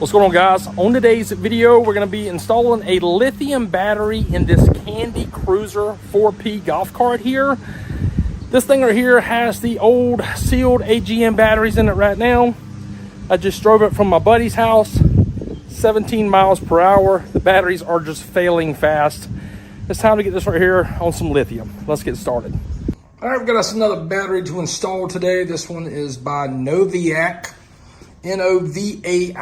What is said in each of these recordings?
What's going on, guys? On today's video, we're going to be installing a lithium battery in this Kandi Cruiser 4P golf cart here. This thing right here has the old sealed AGM batteries in it right now. I just drove it from my buddy's house, 17 miles per hour. The batteries are just failing fast. It's time to get this right here on some lithium. Let's get started. All right, we've got us another battery to install today. This one is by Novaic. Novaic,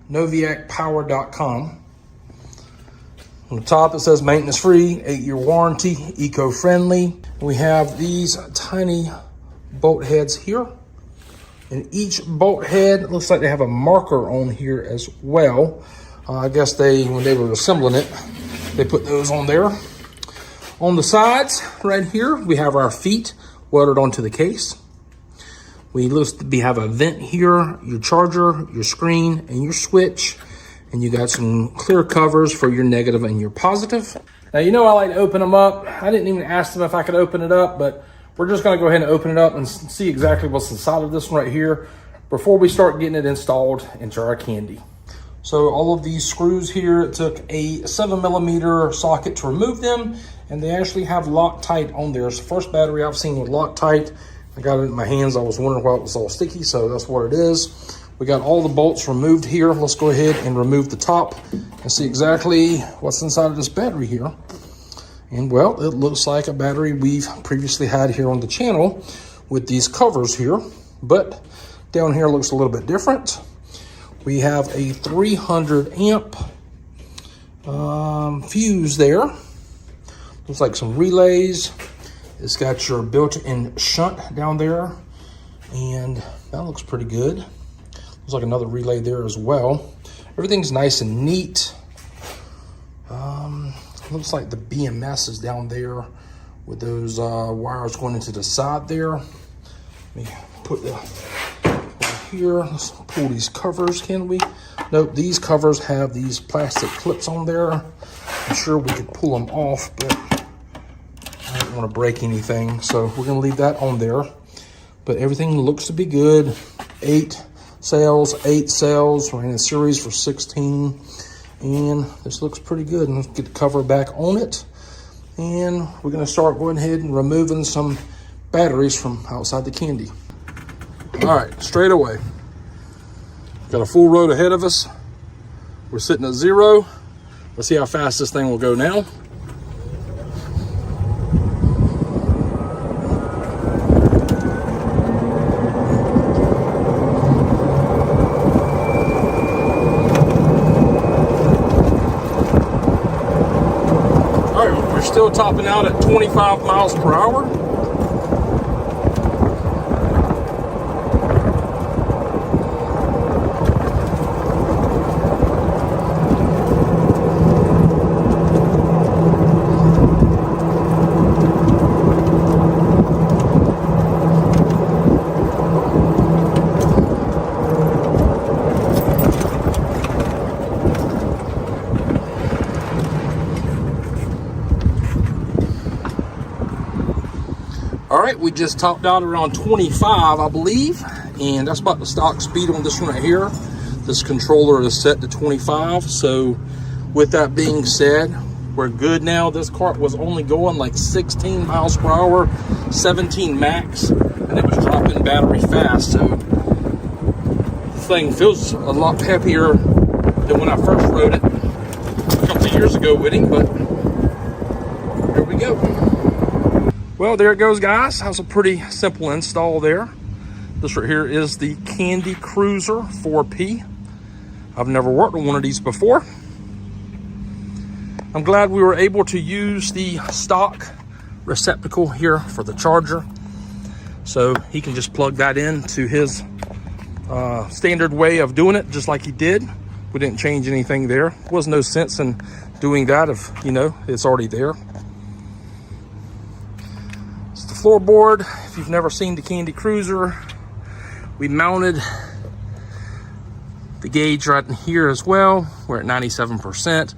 NovaicPower.com. On the top it says maintenance free, 8-year warranty, eco-friendly. We have these tiny bolt heads here. And each bolt head looks like they have a marker on here as well. I guess when they were assembling it, they put those on there. On the sides right here, we have our feet welded onto the case. We have a vent here, your charger, your screen, and your switch. And you got some clear covers for your negative and your positive. Now, you know I like to open them up. I didn't even ask them if I could open it up, but we're just gonna go ahead and open it up and see exactly what's inside of this one right here before we start getting it installed into our Kandi. So all of these screws here, it took a 7mm socket to remove them, and they actually have Loctite on there. It's the first battery I've seen with Loctite. I got it in my hands. I was wondering why it was all sticky, so that's what it is. We got all the bolts removed here. Let's go ahead and remove the top and see exactly what's inside of this battery here. And well, it looks like a battery we've previously had here on the channel with these covers here, but down here looks a little bit different. We have a 300 amp fuse there. Looks like some relays. It's got your built-in shunt down there, and that looks pretty good. Looks like another relay there as well. Everything's nice and neat. Looks like the BMS is down there with those wires going into the side there. Let me put that over here. Let's pull these covers, can we? Nope, these covers have these plastic clips on there. I'm sure we could pull them off, but I don't want to break anything, so we're going to leave that on there. But everything looks to be good. 8 cells. We're in a series for 16, and this looks pretty good. And let's get the cover back on it, and we're going to start going ahead and removing some batteries from outside the Kandi. All right, straight away. Got a full road ahead of us. We're sitting at 0. Let's see how fast this thing will go now. Still topping out at 25 miles per hour. All right, we just topped out around 25, I believe, and that's about the stock speed on this one right here. This controller is set to 25, so with that being said, we're good now. This cart was only going like 16 miles per hour, 17 max, and it was dropping battery fast, so this thing feels a lot peppier than when I first rode it a couple of years ago with him, but here we go. Well, there it goes, guys. That was a pretty simple install there. This right here is the Kandi Cruiser 4P. I've never worked on one of these before. I'm glad we were able to use the stock receptacle here for the charger. So he can just plug that into his standard way of doing it, just like he did. We didn't change anything there. There was no sense in doing that if, you know, it's already there. Floorboard. If you've never seen the Kandi Cruiser, we mounted the gauge right in here as well. We're at 97%.